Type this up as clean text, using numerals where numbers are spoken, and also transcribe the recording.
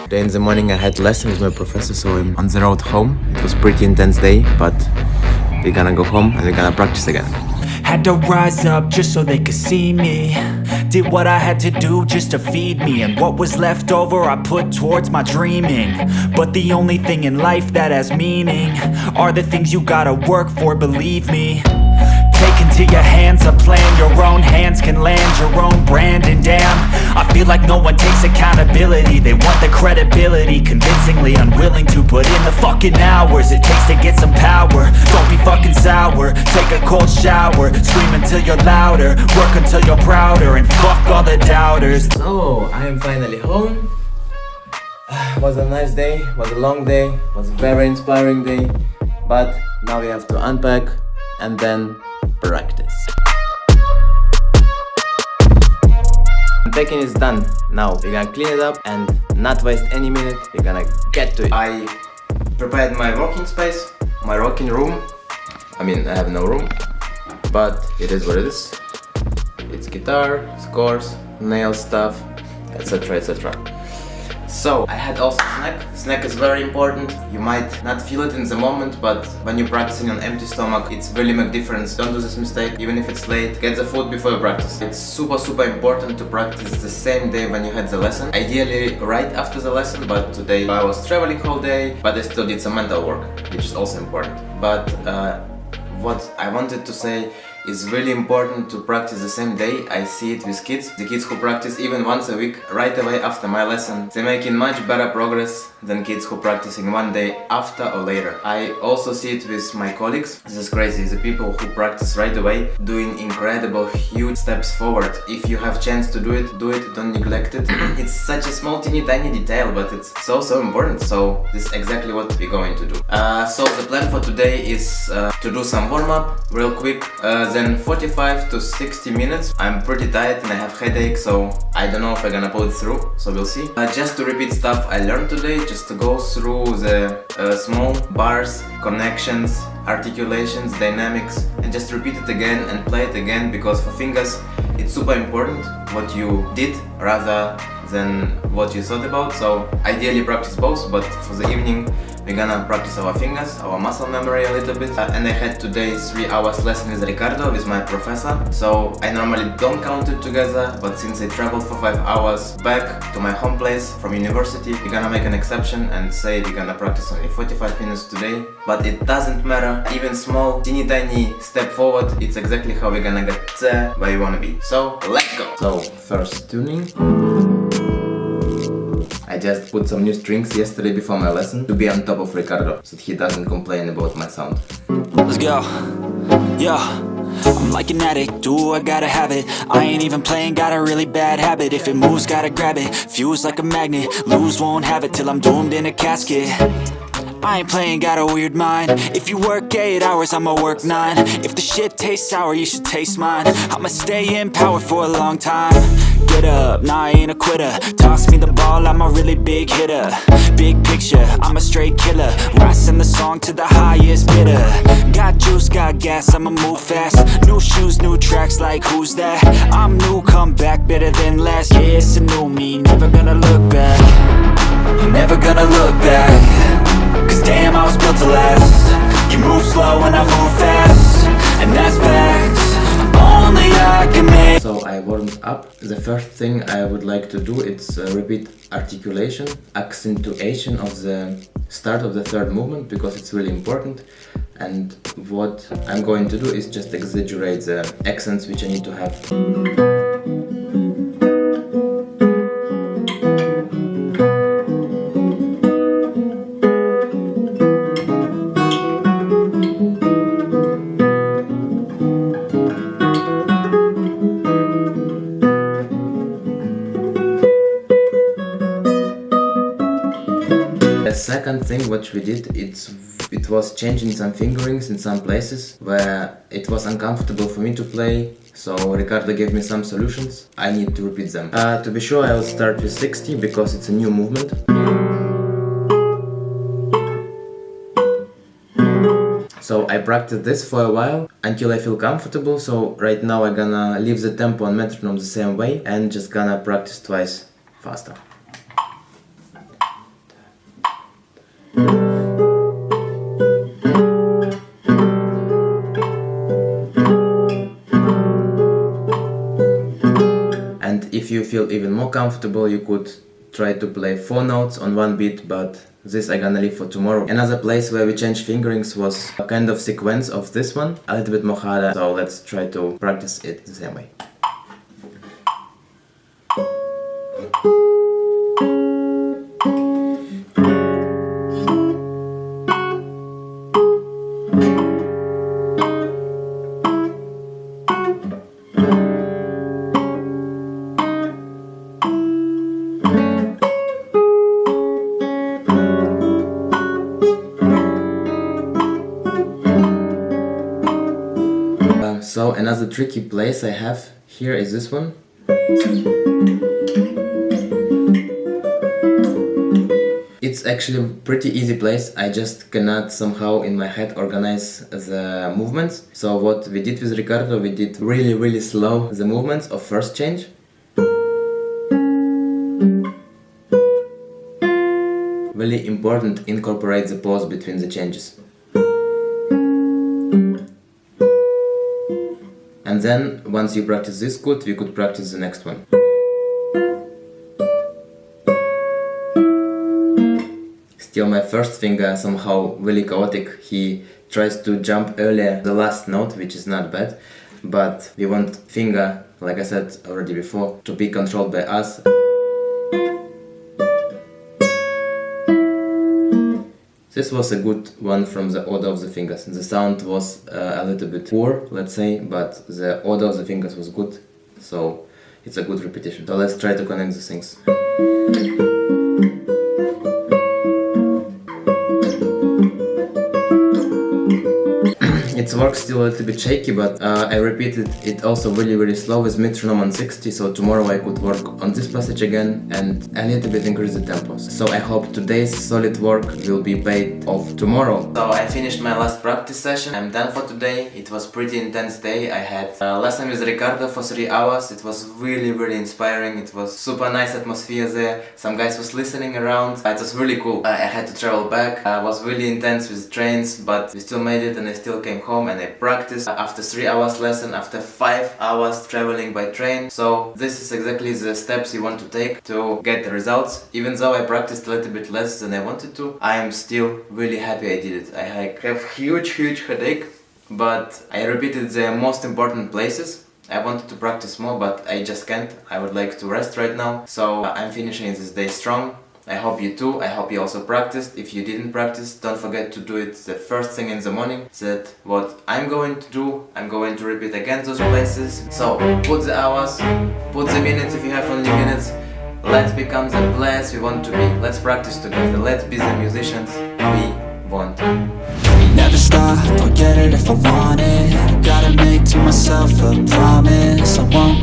Today in the morning I had lesson with my professor, so I'm on the road home. It was pretty intense day, but we're gonna go home and we're gonna practice again. Had to rise up just so they could see me. Did what I had to do just to feed me, and what was left over I put towards my dreaming. But the only thing in life that has meaning are the things you gotta work for, believe me. Take into your hands a plan, your own hands can land your own brand. And damn, I feel like no one takes accountability. They want the credibility, convincingly unwilling to put in the fucking hours it takes to get some power. Don't be fucking sour, take a cold shower, scream until you're louder, work until you're prouder, and fuck all the doubters. So, I am finally home. Was a nice day, was a long day, was a very inspiring day. But now we have to unpack and then practice. Unpacking is done. Now we're gonna clean it up and not waste any minute. We're gonna get to it. I prepared my working space, my working room. I mean, I have no room, but it is what it is. It's guitar, scores, nail stuff, etc, etc. So I had also snack. Snack is very important. You might not feel it in the moment, but when you're practicing on empty stomach, it's really make difference. Don't do this mistake, even if it's late. Get the food before you practice. It's super important to practice the same day when you had the lesson. Ideally right after the lesson, but today I was traveling whole day, but I still did some mental work, which is also important. But what I wanted to say is really important to practice the same day. I see it with kids. The kids who practice even once a week, right away after my lesson, they're making much better progress than kids who practicing one day after or later. I also see it with my colleagues. This is crazy. The people who practice right away, doing incredible, huge steps forward. If you have chance to do it, don't neglect it. It's such a small, teeny, tiny detail, but it's so important. So this is exactly what we're going to do. So the plan for today is to do some warm-up real quick, then 45 to 60 minutes. I'm pretty tired and I have headache, so I don't know if I'm gonna pull it through, so we'll see. Just to repeat stuff I learned today, just to go through the small bars, connections, articulations, dynamics, and just repeat it again and play it again, because for fingers it's super important what you did rather than what you thought about. So ideally practice both, but for the evening we're gonna practice our fingers, our muscle memory a little bit. And I had today 3 hours lesson with Ricardo, with my professor. So I normally don't count it together, but since I traveled for 5 hours back to my home place from university, we're gonna make an exception and say we're gonna practice only 45 minutes today. But it doesn't matter, even small, teeny tiny step forward, it's exactly how we're gonna get there where you wanna be. So let's go! So first tuning. I just put some new strings yesterday before my lesson to be on top of Ricardo, so that he doesn't complain about my sound. Let's go. Yeah. I'm like an addict, do I gotta have it. I ain't even playing, got a really bad habit. If it moves, gotta grab it, fuse like a magnet. Lose, won't have it till I'm doomed in a casket. I ain't playing, got a weird mind. If you work 8 hours, I'ma work 9. If the shit tastes sour, you should taste mine. I'ma stay in power for a long time. Get up, nah, I ain't a quitter. Toss me the ball, I'm a really big hitter. Big picture, I'm a straight killer. Rising the song to the highest bidder. Got juice, got gas, I'ma move fast. New shoes, new tracks, like who's that? I'm new, come back, better than last. Yeah, it's a new me, never gonna look back. Never gonna look back. Cause damn, I was built to last. You move slow and I move fast, and that's facts. Only I can make. So I warmed up. The first thing I would like to do is repeat articulation, accentuation of the start of the third movement, because it's really important. And what I'm going to do is just exaggerate the accents which I need to have. The second thing what we did, it was changing some fingerings in some places where it was uncomfortable for me to play, so Ricardo gave me some solutions. I need to repeat them. To be sure, I will start with 60 because it's a new movement. So I practiced this for a while until I feel comfortable, so right now I'm gonna leave the tempo and metronome the same way and just gonna practice twice faster. if you feel even more comfortable, you could try to play 4 notes on one beat, but this I'm gonna leave for tomorrow. Another place where we changed fingerings was a kind of sequence of this one, a little bit more harder, so let's try to practice it the same way. So another tricky place I have here is this one. It's actually a pretty easy place, I just cannot somehow in my head organize the movements. So what we did with Ricardo, we did really slow the movements of first change. Really important, incorporate the pause between the changes. And then, once you practice this good, we could practice the next one. Still my first finger somehow really chaotic. He tries to jump earlier the last note, which is not bad. But we want finger, like I said already before, to be controlled by us. This was a good one from the order of the fingers. The sound was a little bit poor, let's say, but the order of the fingers was good, so it's a good repetition. So let's try to connect the things. It works still a little bit shaky, but I repeated it also really slow with metronome on 60, so tomorrow I could work on this passage again and a little bit increase the tempos. So I hope today's solid work will be paid off tomorrow. So I finished my last practice session. I'm done for today. It was pretty intense day. I had a lesson with Ricardo for 3 hours. It was really inspiring. It was super nice atmosphere there. Some guys was listening around. It was really cool. I had to travel back. I was really intense with trains, but we still made it and I still came home and I practiced after 3 hours lesson, after 5 hours traveling by train. So this is exactly the steps you want to take to get the results. Even though I practiced a little bit less than I wanted to, I am still really happy I did it. I have huge headache, but I repeated the most important places. I wanted to practice more, but I just can't. I would like to rest right now. So I'm finishing this day strong. I hope you too. I hope you also practiced. If you didn't practice, don't forget to do it the first thing in the morning. That's what I'm going to do. I'm going to repeat again those places. So put the hours, put the minutes if you have only minutes. Let's become the players we want to be. Let's practice together. Let's be the musicians we want. Never stop, I'll get it if I want it. Gotta make to myself a promise, I won't